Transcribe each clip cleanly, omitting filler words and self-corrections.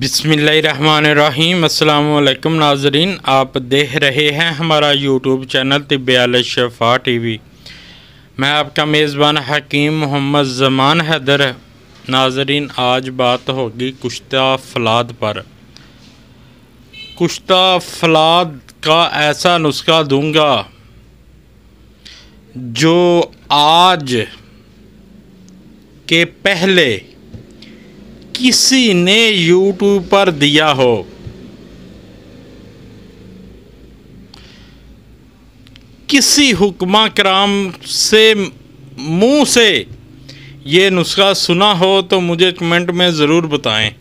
बिस्मिल्लाहिर्रहमानिर्रहीम। अस्सलामुअलैकुम नाजरीन, आप देख रहे हैं हमारा यूट्यूब चैनल तिब्बे-अल-शफ़ा टीवी। मैं आपका मेज़बान हकीम मोहम्मद ज़मान हैदर। नाजरीन, आज बात होगी कुश्ता फलाद पर। कुश्ता फलाद का ऐसा नुस्खा दूंगा जो आज के पहले किसी ने यूट्यूब पर दिया हो। किसी हुक्मा कराम से मुंह से ये नुस्खा सुना हो तो मुझे कमेंट में ज़रूर बताएं।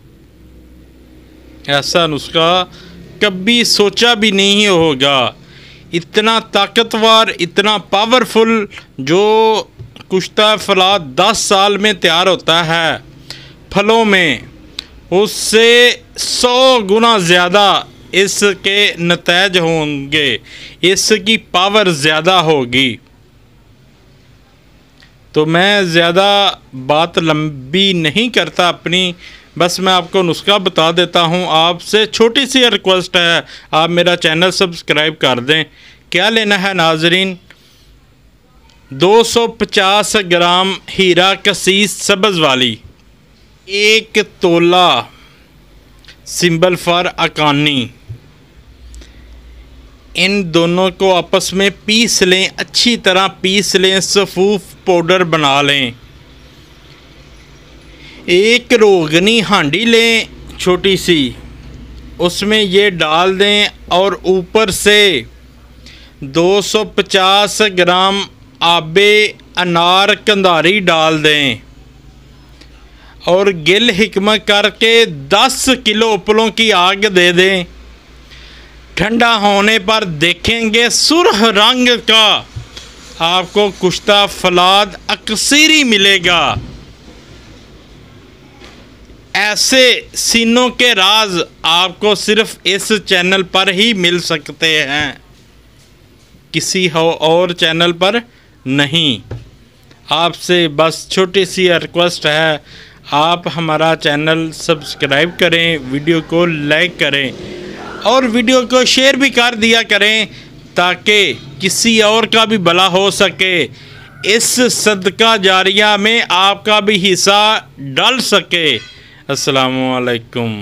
ऐसा नुस्खा कभी सोचा भी नहीं होगा। इतना ताकतवर, इतना पावरफुल जो कुश्ता फलाद 10 साल में तैयार होता है फलों में, उससे 100 गुना ज़्यादा इसके नतीज होंगे, इसकी पावर ज़्यादा होगी। तो मैं ज़्यादा बात लंबी नहीं करता अपनी, बस मैं आपको नुस्खा बता देता हूँ। आपसे छोटी सी रिक्वेस्ट है, आप मेरा चैनल सब्सक्राइब कर दें। क्या लेना है नाजरीन? 250 ग्राम हीरा कसीस सब्ज़ वाली, 1 तोला सिंबल फॉर अकानी। इन दोनों को आपस में पीस लें, अच्छी तरह पीस लें, सफूफ पाउडर बना लें। 1 रोगनी हांडी लें छोटी सी, उसमें ये डाल दें और ऊपर से 250 ग्राम आबे अनार कंधारी डाल दें और गिल हिकमा करके 10 किलो उपलों की आग दे दें। ठंडा होने पर देखेंगे सुर्ख रंग का आपको कुश्ता फलाद अक्सीरी मिलेगा। ऐसे सीनों के राज आपको सिर्फ इस चैनल पर ही मिल सकते हैं, किसी और चैनल पर नहीं। आपसे बस छोटी सी रिक्वेस्ट है, आप हमारा चैनल सब्सक्राइब करें, वीडियो को लाइक करें और वीडियो को शेयर भी कर दिया करें ताकि किसी और का भी भला हो सके। इस सदका जारिया में आपका भी हिस्सा डल सके। अस्सलामु अलैकुम।